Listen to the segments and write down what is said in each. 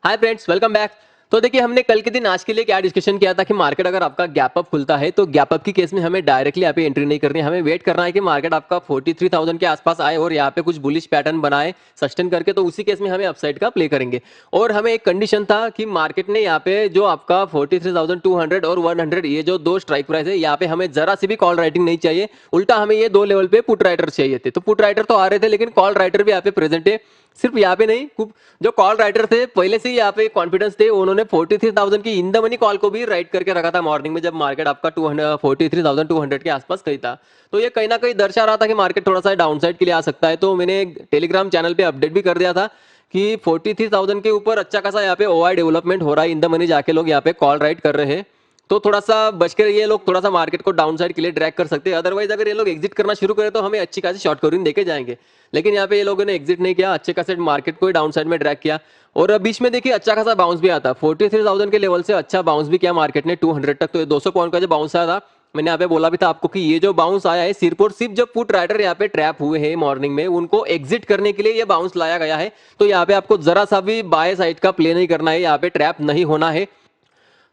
Hi friends, welcome back. तो देखिए, हमने कल के दिन आज के लिए क्या डिस्कशन किया था कि मार्केट अगर आपका गैप अप खुलता है तो गैप अप की केस में हमें डायरेक्टली यहाँ पे एंट्री नहीं करनी है। हमें वेट करना है कि मार्केट आपका 43,000 के आसपास आए और यहाँ पे कुछ बुलिश पैटर्न बनाए सस्टेन करके, तो उसी केस में हमें अपसाइड का प्ले करेंगे। और हमें एक कंडीशन था कि मार्केट ने यहाँ पे जो आपका 43,200 और 100, ये जो दो स्ट्राइक प्राइस है, यहाँ पे हमें जरा सी भी कॉल राइटिंग नहीं चाहिए। उल्टा हमें ये दो लेवल पे पुट राइटर चाहिए थे। तो पुट राइटर तो आ रहे थे, लेकिन कॉल राइटर भी यहाँ पे प्रेजेंट है। सिर्फ यहाँ पे नहीं, जो कॉल राइटर थे पहले से ही यहाँ पे कॉन्फिडेंस थे, उन्होंने 43,000 की इन द मनी कॉल को भी राइट करके रखा था मॉर्निंग में, जब मार्केट आपका 43,200 के आसपास कहीं था। तो ये कहीं ना कहीं दर्शा रहा था कि मार्केट थोड़ा सा डाउन साइड के लिए आ सकता है। तो मैंने टेलीग्राम चैनल पे अपडेट भी कर दिया था कि 43,000 के ऊपर अच्छा खासा यहाँ पे ओआई डेवलपमेंट हो रहा है, इन द मनी जाके लोग यहाँ पे कॉल राइट कर रहे हैं। तो थोड़ा सा बच कर ये लोग थोड़ा सा मार्केट को डाउन साइड के लिए ड्रैग कर सकते हैं। अदरवाइज अगर ये लोग एग्जिट करना शुरू करें तो हमें अच्छी खासी शॉर्ट कवरिंग देके जाएंगे। लेकिन यहाँ पे ये लोगों ने एग्जिट नहीं किया, अच्छे खासे मार्केट को डाउन साइड में ड्रैग किया। और बीच में देखिए अच्छा खासा बाउंस भी आता, 43,000 के लेवल से अच्छा बाउंस भी किया मार्केट ने 200 तक। तो 200 पॉइंट का जो बाउंस आया था, मैंने यहाँ पे बोला भी था आपको कि ये जो बाउंस आया है सिर्फ और सिर्फ जो पुट राइडर यहाँ पे ट्रैप हुए हैं मॉर्निंग में, उनको एग्जिट करने के लिए ये बाउंस लाया गया है। तो यहाँ पे आपको जरा सा भी बाय साइड का प्ले नहीं करना है, यहाँ पे ट्रैप नहीं होना है।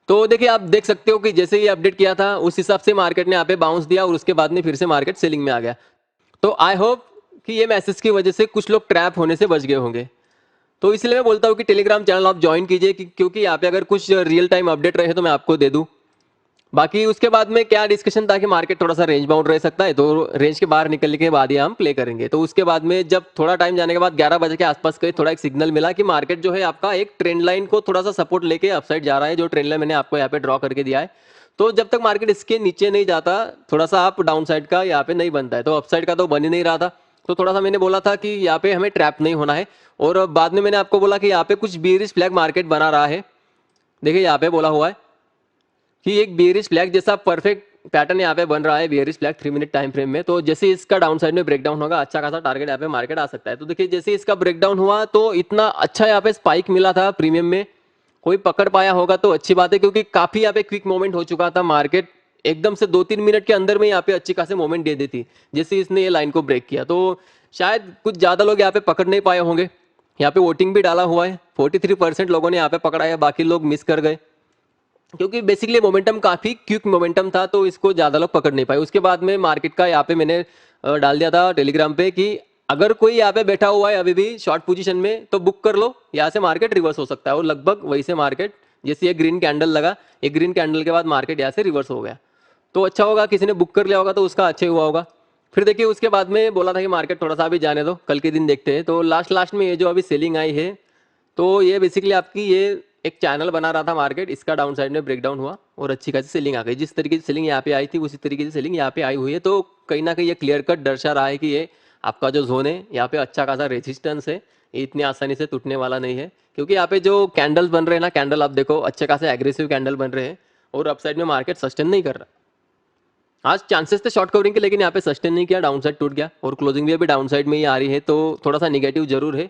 तो देखिए, आप देख सकते हो कि जैसे ये अपडेट किया था उस हिसाब से मार्केट ने यहाँ पे बाउंस दिया और उसके बाद में फिर से मार्केट सेलिंग में आ गया। तो आई होप कि ये मैसेज की वजह से कुछ लोग ट्रैप होने से बच गए होंगे। तो इसलिए मैं बोलता हूँ कि टेलीग्राम चैनल आप ज्वाइन कीजिए, क्योंकि यहाँ पे अगर कुछ रियल टाइम अपडेट रहे तो मैं आपको दे दूँ। बाकी उसके बाद में क्या डिस्कशन था कि मार्केट थोड़ा सा रेंज बाउंड रह सकता है, तो रेंज के बाहर निकलने के बाद ही हम प्ले करेंगे। तो उसके बाद में जब थोड़ा टाइम जाने के बाद 11 बजे के आसपास कहीं थोड़ा एक सिग्नल मिला कि मार्केट जो है आपका एक ट्रेंड लाइन को थोड़ा सा सपोर्ट लेके अपसाइड जा रहा है, जो ट्रेंड लाइन मैंने आपको यहाँ पे ड्रॉ करके दिया है। तो जब तक मार्केट इसके नीचे नहीं जाता, थोड़ा सा आप डाउन साइड का यहाँ पे नहीं बनता है, तो अपसाइड का तो बन ही नहीं रहा था। तो थोड़ा सा मैंने बोला था कि यहाँ पे हमें ट्रैप नहीं होना है। और बाद में मैंने आपको बोला कि यहाँ पे कुछ बेरिश फ्लैग मार्केट बना रहा है। देखिए यहाँ पे बोला हुआ है कि एक बेरिश फ्लैग जैसा परफेक्ट पैटर्न यहाँ पे बन रहा है, bearish flag 3 minute time frame में। तो जैसे इसका डाउन साइड में ब्रेकडाउन होगा, अच्छा खासा टारगेट यहाँ पे मार्केट आ सकता है। तो देखिए, जैसे इसका ब्रेकडाउन हुआ तो इतना अच्छा यहाँ पे स्पाइक मिला था प्रीमियम में, कोई पकड़ पाया होगा तो अच्छी बात है, क्योंकि काफी यहाँ पे क्विक मूवमेंट हो चुका था। मार्केट एकदम से 2-3 मिनट के अंदर में यहाँ पे अच्छी खासे मूवमेंट दे देती जैसे इसने ये लाइन को ब्रेक किया। तो शायद कुछ ज्यादा लोग यहाँ पे पकड़ नहीं पाए होंगे। यहाँ पे वोटिंग भी डाला हुआ है, 43% लोगों ने यहाँ पे पकड़ा है, बाकी लोग मिस कर गए, क्योंकि बेसिकली मोमेंटम काफी क्विक मोमेंटम था, तो इसको ज्यादा लोग पकड़ नहीं पाए। उसके बाद में मार्केट का यहाँ पे मैंने डाल दिया था टेलीग्राम पे कि अगर कोई यहाँ पे बैठा हुआ है अभी भी शॉर्ट पोजीशन में तो बुक कर लो, यहाँ से मार्केट रिवर्स हो सकता है। और लगभग वही से मार्केट, जैसे ये ग्रीन कैंडल लगा, एक ग्रीन कैंडल के बाद मार्केट यहाँ से रिवर्स हो गया। तो अच्छा होगा, किसी ने बुक कर लिया होगा तो उसका अच्छा हुआ होगा। फिर देखिए, उसके बाद में बोला था कि मार्केट थोड़ा सा अभी जाने दो, कल के दिन देखते हैं। तो लास्ट लास्ट में ये जो अभी सेलिंग आई है, तो ये बेसिकली आपकी ये एक चैनल बना रहा था मार्केट, इसका डाउन साइड में ब्रेकडाउन हुआ और अच्छी खासी सेलिंग आ गई। जिस तरीके से सेलिंग यहाँ पे आई थी उसी तरीके से सेलिंग यहाँ पे आई हुई है। तो कहीं ना कहीं ये क्लियर कट दर्शा रहा है कि ये आपका जो जोन है यहाँ पे अच्छा खासा रेजिस्टेंस है, ये इतनी आसानी से टूटने वाला नहीं है। क्योंकि यहाँ पे जो कैंडल्स बन रहे हैं ना, कैंडल आप देखो अच्छे खासे एग्रेसिव कैंडल बन रहे हैं और अपसाइड में मार्केट सस्टेन नहीं कर रहा। आज चांसेस थे शॉर्ट कवरिंग के, लेकिन यहाँ पे सस्टेन नहीं किया, डाउन साइड टूट गया और क्लोजिंग भी अभी डाउन साइड में ही आ रही है। तो थोड़ा सा निगेटिव जरूर है।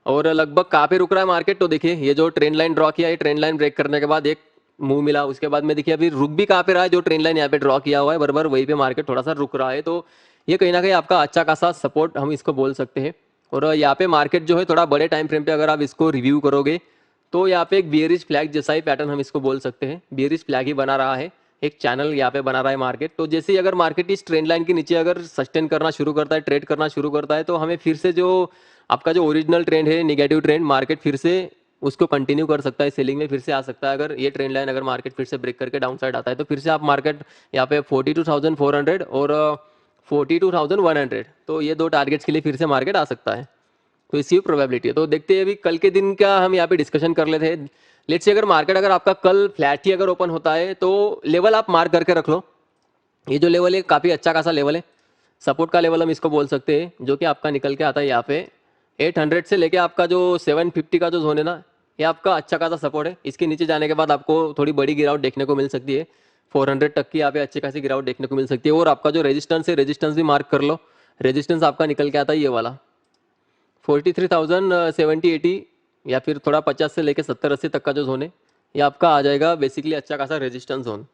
और लगभग कहाँ पे रुक रहा है मार्केट, तो देखिए ये जो ट्रेंड लाइन ड्रॉ किया है, ट्रेंड लाइन ब्रेक करने के बाद एक मूव मिला, उसके बाद में देखिए अभी रुक भी कहाँ पे रहा है, जो ट्रेंड लाइन यहाँ पे ड्रॉ किया हुआ है बराबर वहीं पे मार्केट थोड़ा सा रुक रहा है। तो ये कहीं ना कहीं आपका अच्छा खासा सपोर्ट हम इसको बोल सकते हैं। और यहाँ पे मार्केट जो है थोड़ा बड़े टाइम फ्रेम पे अगर आप इसको रिव्यू करोगे तो यहाँ पे एक बियरिश फ्लैग जैसा ही पैटर्न हम इसको बोल सकते हैं, बियरिश फ्लैग ही बना रहा है, एक चैनल यहाँ पे बना रहा है मार्केट। तो जैसे ही अगर मार्केट इस ट्रेंड लाइन के नीचे अगर सस्टेन करना शुरू करता है, ट्रेड करना शुरू करता है, तो हमें फिर से जो आपका जो ओरिजिनल ट्रेंड है, निगेटिव ट्रेंड, मार्केट फिर से उसको कंटिन्यू कर सकता है, सेलिंग में फिर से आ सकता है। अगर ये ट्रेंड लाइन अगर मार्केट फिर से ब्रेक करके डाउन साइड आता है तो फिर से आप मार्केट यहाँ पे 42,400 और 42,100, तो ये दो टारगेट्स के लिए फिर से मार्केट आ सकता है। तो इसी प्रोबेबिलिटी है। तो देखते हैं, अभी कल के दिन का हम यहाँ पे डिस्कशन कर लेते हैं। लेट्स से अगर मार्केट अगर आपका कल फ्लैट ही अगर ओपन होता है तो लेवल आप मार्क करके रख लो। ये जो लेवल है काफ़ी अच्छा खासा लेवल है, सपोर्ट का लेवल हम इसको बोल सकते हैं, जो कि आपका निकल के आता है यहाँ पे 800 से लेके आपका जो 750 का जो जोन है ना, ये आपका अच्छा खासा सपोर्ट है। इसके नीचे जाने के बाद आपको थोड़ी बड़ी गिरावट देखने को मिल सकती है, 400 तक की यहाँ पे अच्छी खासी गिरावट देखने को मिल सकती है। और आपका जो रेजिस्टेंस है, रेजिस्टेंस भी मार्क कर लो। रेजिस्टेंस आपका निकल के आता है ये वाला 43,070-80, या फिर थोड़ा 50 से लेके 70-80 तक का जो जोन है, ये आपका आ जाएगा बेसिकली अच्छा खासा रेजिस्टेंस जोन।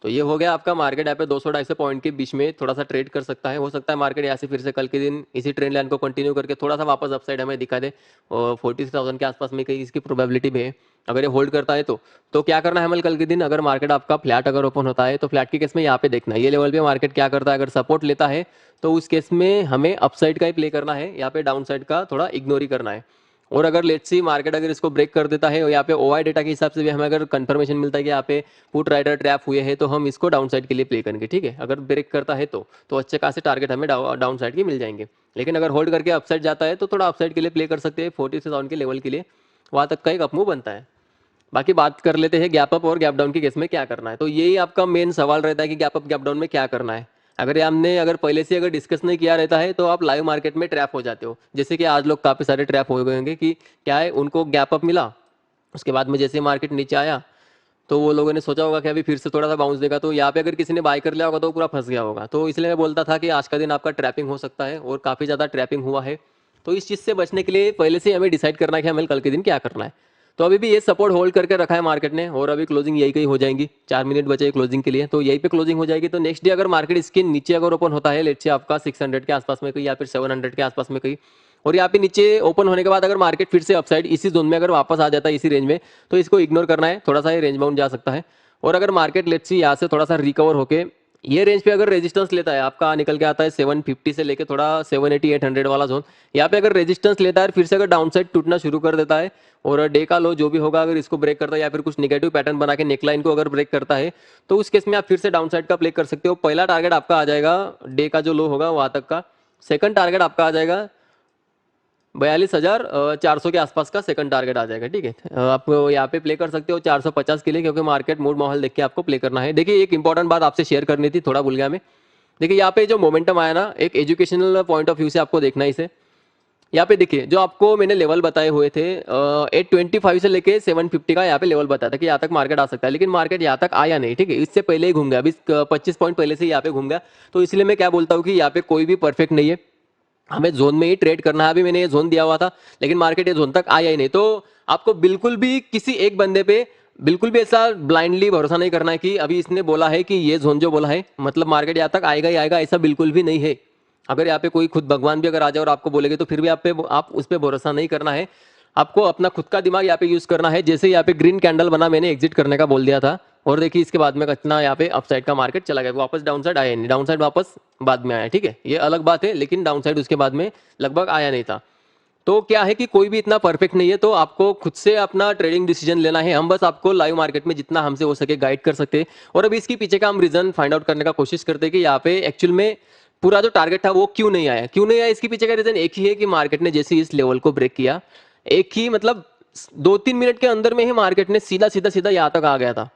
तो ये हो गया आपका मार्केट यहाँ पे 200-250 पॉइंट के बीच में थोड़ा सा ट्रेड कर सकता है। हो सकता है मार्केट यहाँ से फिर से कल के दिन इसी ट्रेंड लाइन को कंटिन्यू करके थोड़ा सा वापस अपसाइड हमें दिखा दे और 43,000 के आसपास में कहीं इसकी प्रोबेबिलिटी भी है। अगर ये होल्ड करता है तो क्या करना है हमें कल के दिन, अगर मार्केट आपका फ्लैट अगर ओपन होता है तो फ्लैट के केस में यहाँ पे देखना है ये लेवल पे मार्केट क्या करता है। अगर सपोर्ट लेता है तो उस केस में हमें अपसाइड का ही प्ले करना है, यहाँ पे डाउन साइड का थोड़ा इग्नोर ही करना है। और अगर लेट्स सी मार्केट अगर इसको ब्रेक कर देता है और यहाँ पे ओआई डेटा के हिसाब से भी हमें अगर कंफर्मेशन मिलता है कि यहाँ पे पुट राइडर ट्रैप हुए हैं तो हम इसको डाउन साइड के लिए प्ले करेंगे, ठीक है। अगर ब्रेक करता है तो अच्छे खासे टारगेट हमें डाउन साइड के मिल जाएंगे। लेकिन अगर होल्ड करके अपसाइड जाता है तो थोड़ा अपसाइड के लिए प्ले कर सकते हैं 43,000 के लेवल के लिए, वहाँ तक का एक अपमूव बनता है। बाकी बात कर लेते हैं गैप अप और गैप डाउन के केस में क्या करना है। तो यही आपका मेन सवाल रहता है कि गैप अप गैप डाउन में क्या करना है। अगर ये हमने अगर पहले से अगर डिस्कस नहीं किया रहता है तो आप लाइव मार्केट में ट्रैप हो जाते हो। जैसे कि आज लोग काफ़ी सारे ट्रैप हो गए होंगे कि क्या है, उनको गैप अप मिला, उसके बाद में जैसे मार्केट नीचे आया तो वो लोगों ने सोचा होगा कि अभी फिर से थोड़ा सा बाउंस देगा, तो यहाँ पे अगर किसी ने बाय कर लिया होगा तो वो पूरा फंस गया होगा। तो इसलिए मैं बोलता था कि आज का दिन आपका ट्रैपिंग हो सकता है और काफ़ी ज़्यादा ट्रैपिंग हुआ है। तो इस चीज़ से बचने के लिए पहले से हमें डिसाइड करना है कि हमें कल के दिन क्या करना है। तो अभी भी ये सपोर्ट होल्ड करके रखा है मार्केट ने और अभी क्लोजिंग यही कहीं हो जाएंगी, 4 मिनट बचे क्लोजिंग के लिए, तो यही पे क्लोजिंग हो जाएगी। तो नेक्स्ट डे अगर मार्केट इसके नीचे अगर ओपन होता है लेट्स से आपका 600 के आसपास में कहीं या फिर 700 के आसपास में कहीं, और यहाँ पे नीचे ओपन होने के बाद अगर मार्केट फिर से अपसाइड इसी जोन में अगर वापस आ जाता है इसी रेंज में, तो इसको इग्नोर करना है, थोड़ा सा ये रेंज बाउंड जा सकता है। और अगर मार्केट लेट्स सी यहाँ से थोड़ा सा रिकवर होके ये रेंज पे अगर रेजिस्टेंस लेता है, आपका निकल के आता है 750 से लेके थोड़ा 780 800 वाला जोन, यहाँ पे अगर रेजिस्टेंस लेता है फिर से अगर डाउन साइड टूटना शुरू कर देता है और डे का लो जो भी होगा अगर इसको ब्रेक करता है या फिर कुछ नेगेटिव पैटर्न बना के नेकलाइन को अगर ब्रेक करता है तो उस केस में आप फिर से डाउन साइड का प्ले कर सकते हो। पहला टारगेट आपका आ जाएगा डे का जो लो होगा वहाँ तक का, सेकंड टारगेट आपका आ जाएगा 42,400 के आसपास का सेकंड टारगेट आ जाएगा, ठीक है। आप यहाँ पे प्ले कर सकते हो 450 के लिए, क्योंकि मार्केट मूड माहौल देख के आपको प्ले करना है। देखिए एक इंपॉर्टेंट बात आपसे शेयर करनी थी, थोड़ा भूल गया मैं। देखिए यहाँ पे जो मोमेंटम आया ना, एक एजुकेशनल पॉइंट ऑफ व्यू से आपको देखना है इसे। यहाँ पे देखिए जो आपको मैंने लेवल बताए हुए थे 825 से लेके 750 का यहाँ पे लेवल बताया था कि यहाँ तक मार्केट आ सकता है, लेकिन मार्केट यहाँ तक आया नहीं, ठीक है। इससे पहले ही घूम गया, अभी 25 पॉइंट पहले से यहाँ पे घूम गया। तो इसलिए मैं क्या बोलता हूँ कि यहाँ पे कोई भी परफेक्ट नहीं है, हमें जोन में ही ट्रेड करना है। अभी मैंने ये जोन दिया हुआ था लेकिन मार्केट ये जोन तक आया ही नहीं, तो आपको बिल्कुल भी किसी एक बंदे पे बिल्कुल भी ऐसा ब्लाइंडली भरोसा नहीं करना है कि अभी इसने बोला है कि ये जोन जो बोला है मतलब मार्केट यहाँ तक आएगा ही आएगा, ऐसा बिल्कुल भी नहीं है। अगर यहाँ पे कोई खुद भगवान भी अगर आ जाए और आपको बोलेगे तो फिर भी आप उस पर भरोसा नहीं करना है। आपको अपना खुद का दिमाग यहाँ पे यूज करना है। जैसे यहाँ पे ग्रीन कैंडल बना, मैंने एग्जिट करने का बोल दिया था और देखिए इसके बाद में कितना यहाँ पे अपसाइड का मार्केट चला गया, वापस डाउन साइड आया नहीं, डाउन साइड वापस बाद में आया, ठीक है, ये अलग बात है, लेकिन डाउन साइड उसके बाद में लगभग आया नहीं था। तो क्या है कि कोई भी इतना परफेक्ट नहीं है, तो आपको खुद से अपना ट्रेडिंग डिसीजन लेना है। हम बस आपको लाइव मार्केट में जितना हमसे हो सके गाइड कर सकते हैं और अभी इसके पीछे का हम रीजन फाइंड आउट करने का कोशिश करते हैं कि यहाँ पे एक्चुअल में पूरा जो टारगेट था वो क्यों नहीं आया, क्यों नहीं आया। इसके पीछे का रीजन एक ही है कि मार्केट ने जैसे इस लेवल को ब्रेक किया, एक ही मतलब 2-3 मिनट के अंदर में ही मार्केट ने सीधा सीधा सीधा यहाँ तक आ गया था,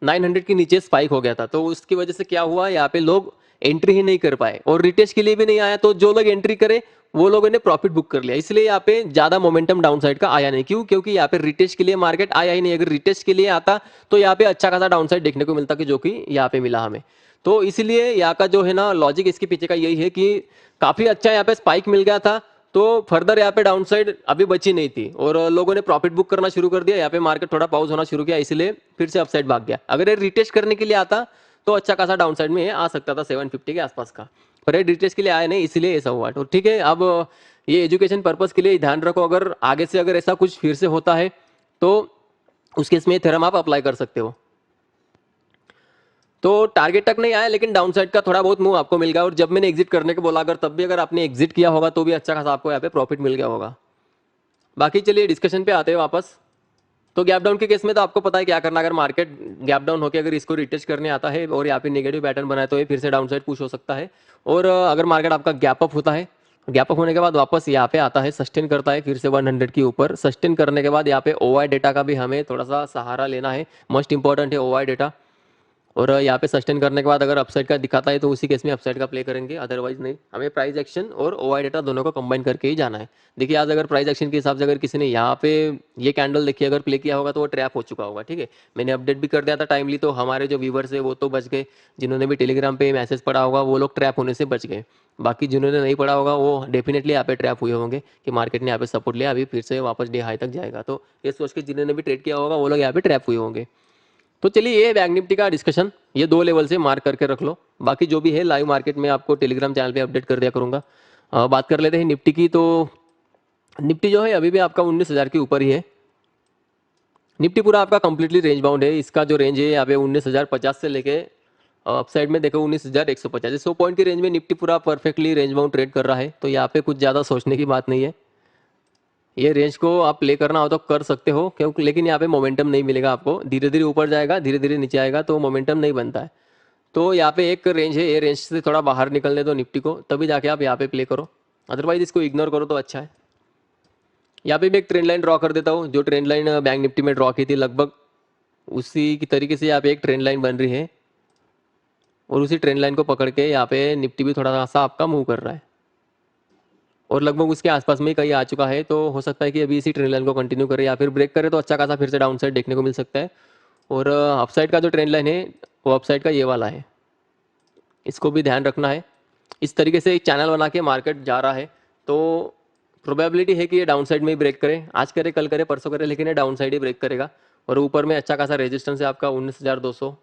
900 के नीचे स्पाइक हो गया था। तो उसकी वजह से क्या हुआ, यहाँ पे लोग एंट्री ही नहीं कर पाए और रिटेस्ट के लिए भी नहीं आया, तो जो लोग एंट्री करे वो लोगों ने प्रॉफिट बुक कर लिया। इसलिए यहाँ पे ज्यादा मोमेंटम डाउन साइड का आया नहीं। क्यों? क्योंकि यहाँ पे रिटेस्ट के लिए मार्केट आया ही नहीं। अगर रिटेस्ट के लिए आता तो यहाँ पे अच्छा खासा डाउन साइड देखने को मिलता, कि जो कि यहाँ पे मिला हमें। तो इसलिए यहाँ का जो है ना लॉजिक इसके पीछे का यही है कि काफी अच्छा यहाँ पे स्पाइक मिल गया था, तो फर्दर यहाँ पे डाउन साइड अभी बची नहीं थी और लोगों ने प्रॉफिट बुक करना शुरू कर दिया। यहाँ पे मार्केट थोड़ा पाउज होना शुरू किया, इसलिए फिर से अपसाइड भाग गया। अगर ये रिटेस्ट करने के लिए आता तो अच्छा खासा डाउन साइड में आ सकता था 750 के आसपास का, पर ये रिटेस्ट के लिए आया नहीं, इसलिए ऐसा हुआ। तो ठीक है, अब ये एजुकेशन पर्पज के लिए ध्यान रखो, अगर आगे से अगर ऐसा कुछ फिर से होता है तो उस केस में थ्योरम आप अप्लाई कर सकते हो। तो टारगेट तक नहीं आया लेकिन डाउन साइड का थोड़ा बहुत मूव आपको मिल गया, और जब मैंने एग्जिट करने को बोला अगर तब भी अगर आपने एग्जिट किया होगा तो भी अच्छा खासा आपको यहाँ पे प्रॉफिट मिल गया होगा। बाकी चलिए डिस्कशन पे आते हैं वापस। तो गैप डाउन के केस में तो आपको पता है क्या करना। अगर मार्केट गैप डाउन होकर अगर इसको रिटेस्ट करने आता है और यहाँ पे नेगेटिव पैटर्न बनाए तो ये फिर से डाउन साइड पुश हो सकता है। और अगर मार्केट आपका गैप अप होता है, गैप अप होने के बाद वापस यहाँ पे आता है, सस्टेन करता है फिर से 100 के ऊपर, सस्टेन करने के बाद यहाँ पे ओआई डेटा का भी हमें थोड़ा सा सहारा लेना है, मोस्ट इंपॉर्टेंट है ओआई डेटा। और यहाँ पे सस्टेन करने के बाद अगर अपसाइड का दिखाता है तो उसी केस में अपसाइड का प्ले करेंगे, अदरवाइज नहीं। हमें प्राइस एक्शन और ओआई डेटा दोनों को कंबाइन करके ही जाना है। देखिए आज अगर प्राइस एक्शन के हिसाब से अगर किसी ने यहाँ पे ये कैंडल देखिए अगर प्ले किया होगा तो वो ट्रैप हो चुका होगा, ठीक है। मैंने अपडेट भी कर दिया था टाइमली, तो हमारे जो व्यूवर्स है वो तो बच गए, जिन्होंने भी टेलीग्राम पे मैसेज पढ़ा होगा वो लोग ट्रैप होने से बच गए। बाकी जिन्होंने नहीं पढ़ा होगा वो डेफिनेटली यहाँ पे ट्रैप हुए होंगे कि मार्केट ने यहाँ पे सपोर्ट लिया, अभी फिर से वापस डे हाई तक जाएगा। तो ये सोच के जिन्होंने भी ट्रेड किया होगा वो लोग यहाँ पे ट्रैप हुए होंगे। तो चलिए ये बैंक निफ्टी का डिस्कशन, ये 2 लेवल से मार्क करके रख लो। बाकी जो भी है लाइव मार्केट में आपको टेलीग्राम चैनल पे अपडेट कर दिया करूँगा। बात कर लेते हैं निफ्टी की। तो निफ्टी जो है अभी भी आपका 19,000 के ऊपर ही है। निफ्टी पूरा आपका कंप्लीटली रेंज बाउंड है। इसका जो रेंज है यहाँ पे 19,050 से लेके अपसाइड में देखो 19,150, 100 पॉइंट की रेंज में निफ्टी पूरा परफेक्टली रेंज बाउंड ट्रेड कर रहा है। तो यहाँ पे कुछ ज़्यादा सोचने की बात नहीं है। ये रेंज को आप प्ले करना हो तो कर सकते हो, क्योंकि लेकिन यहाँ पे मोमेंटम नहीं मिलेगा आपको। धीरे धीरे ऊपर जाएगा, धीरे धीरे नीचे आएगा, तो मोमेंटम नहीं बनता है। तो यहाँ पे एक रेंज है, ये रेंज से थोड़ा बाहर निकलने दो निफ्टी को, तभी जाके आप यहाँ पे प्ले करो। अदरवाइज इसको इग्नोर करो तो अच्छा है। यहाँ पे भी एक ट्रेंड लाइन ड्रॉ कर देता हूँ। जो ट्रेंड लाइन बैंक निफ्टी में ड्रॉ की थी लगभग उसी की तरीके से यहाँ पे एक ट्रेंड लाइन बन रही है, और उसी ट्रेंड लाइन को पकड़ के यहाँ पे निफ्टी भी थोड़ा सा आपका मूव कर रहा है, और लगभग उसके आसपास में ही कहीं आ चुका है। तो हो सकता है कि अभी इसी ट्रेंड लाइन को कंटिन्यू करे या फिर ब्रेक करे तो अच्छा खासा फिर से डाउन साइड देखने को मिल सकता है। और अपसाइड का जो ट्रेंड लाइन है वो अपसाइड का ये वाला है, इसको भी ध्यान रखना है। इस तरीके से एक चैनल बना के मार्केट जा रहा है, तो प्रोबेबिलिटी है कि ये डाउन साइड में ही ब्रेक करे। आज करे, कल करे, परसों करे, लेकिन ये डाउन साइड ही ब्रेक करेगा। और ऊपर में अच्छा खासा रेजिस्टेंस है आपका 19,200।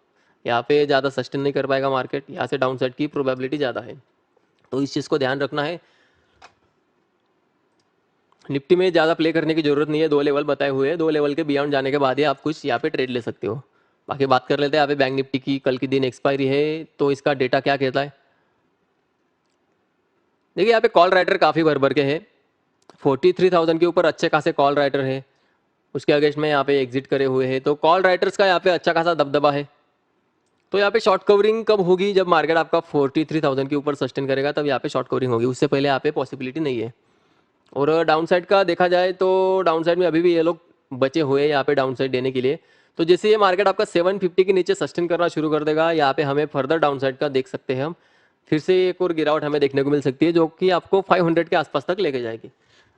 यहाँ पे ज़्यादा सस्टेन नहीं कर पाएगा मार्केट, यहाँ से डाउन साइड की प्रोबेबिलिटी ज़्यादा है। तो इस चीज़ को ध्यान रखना है। निफ्टी में ज़्यादा प्ले करने की जरूरत नहीं है, 2 लेवल बताए हुए हैं। 2 लेवल के बियॉन्ड जाने के बाद ही आप कुछ यहाँ पे ट्रेड ले सकते हो। बाकी बात कर लेते हैं यहाँ पे बैंक निफ्टी की। कल की दिन एक्सपायरी है, तो इसका डेटा क्या कहता है। देखिए यहाँ पे कॉल राइटर काफ़ी भर भर के है। 43,000 के ऊपर अच्छे खासे कॉल राइटर है। उसके अगेंस्ट में यहाँ पे एग्जिट करे हुए हैं, तो कॉल राइटर्स का यहाँ पे अच्छा खासा दबदबा है। तो यहाँ पे शॉर्ट कवरिंग कब होगी, जब मार्केट आपका 43,000 के ऊपर सस्टेन करेगा तब यहाँ पे शॉर्ट कवरिंग होगी। उससे पहले यहाँ पे पॉसिबिलिटी नहीं है। और डाउन साइड का देखा जाए तो डाउन साइड में अभी भी ये लोग बचे हुए हैं यहाँ पे डाउन साइड देने के लिए। तो जैसे ये मार्केट आपका 750 के नीचे सस्टेन करना शुरू कर देगा, यहाँ पे हमें फर्दर डाउन साइड का देख सकते हैं हम। फिर से एक और गिरावट हमें देखने को मिल सकती है, जो कि आपको 500 के आसपास तक लेके जाएगी,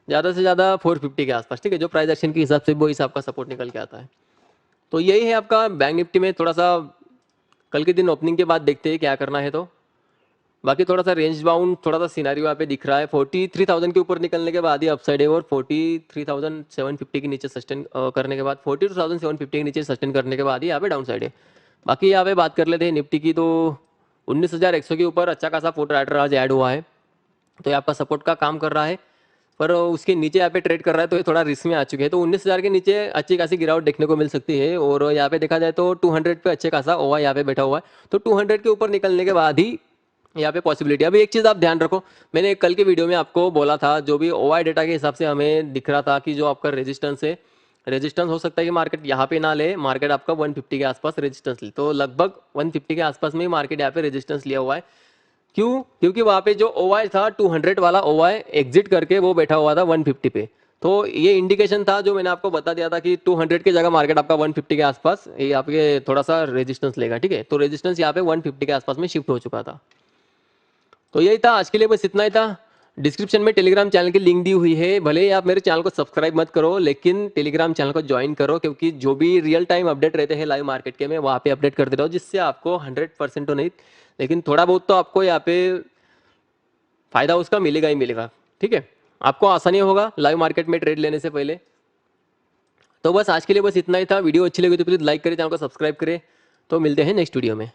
ज़्यादा से ज़्यादा 450 के आसपास। ठीक है, जो प्राइस एक्शन के हिसाब से वो हिसाब का सपोर्ट निकल के आता है। तो यही है आपका बैंक निफ्टी में। थोड़ा सा कल के दिन ओपनिंग के बाद देखते हैं क्या करना है। तो बाकी थोड़ा सा रेंज बाउंड थोड़ा सा सिनेरियो यहाँ पे दिख रहा है। 43,000 के ऊपर निकलने के बाद ही अपसाइड है, और 43,750 के नीचे सस्टेन करने के बाद 42,750 के नीचे सस्टेन करने के बाद ही यहाँ पे डाउन साइड है। बाकी यहाँ पे बात कर लेते हैं निफ्टी की। तो 19,100 के ऊपर अच्छा खासा पुट राइटर आज ऐड हुआ है, तो ये आपका सपोर्ट का काम कर रहा है। पर उसके नीचे यहाँ पे ट्रेड कर रहा है, तो ये थोड़ा रिस्क में आ चुके हैं। तो 19,000 के नीचे अच्छी खासी गिरावट देखने को मिल सकती है। और यहाँ पे देखा जाए तो 200 पे अच्छे खासा ओवा यहाँ पे बैठा हुआ है। तो 200 के ऊपर निकलने के बाद ही यहाँ पे पॉसिबिलिटी। अभी एक चीज़ आप ध्यान रखो, मैंने कल के वीडियो में आपको बोला था, जो भी ओवाई डेटा के हिसाब से हमें दिख रहा था कि जो आपका रेजिस्टेंस है, रेजिस्टेंस हो सकता है कि मार्केट यहाँ पे ना ले, मार्केट आपका 150 के आसपास रेजिस्टेंस ले। तो लगभग 150 के आसपास में ही मार्केट यहाँ पे रेजिस्टेंस लिया हुआ है। क्यों? क्योंकि वहाँ पे जो ओवाई था 200 वाला ओवाई एग्जिट करके वो बैठा हुआ था 150 पे। तो ये इंडिकेशन था जो मैंने आपको बता दिया था कि 200 की जगह मार्केट आपका 150 के आसपास ये आपके थोड़ा सा रेजिस्टेंस लेगा। ठीक है, तो रेजिस्टेंस यहाँ पे 150 के आसपास में शिफ्ट हो चुका था। तो यही था आज के लिए, बस इतना ही था। डिस्क्रिप्शन में टेलीग्राम चैनल की लिंक दी हुई है। भले ही आप मेरे चैनल को सब्सक्राइब मत करो, लेकिन टेलीग्राम चैनल को ज्वाइन करो, क्योंकि जो भी रियल टाइम अपडेट रहते हैं लाइव मार्केट के, मैं वहाँ पे अपडेट कर दे रहा हूँ, जिससे आपको 100% तो नहीं, लेकिन थोड़ा बहुत तो आपको यहाँ पे फ़ायदा उसका मिलेगा ही मिलेगा। ठीक है, आपको आसानी होगा लाइव मार्केट में ट्रेड लेने से पहले। तो बस आज के लिए बस इतना ही था। वीडियो अच्छी लगी तो प्लीज़ लाइक करें, चैनल को सब्सक्राइब करें। तो मिलते हैं नेक्स्ट वीडियो में।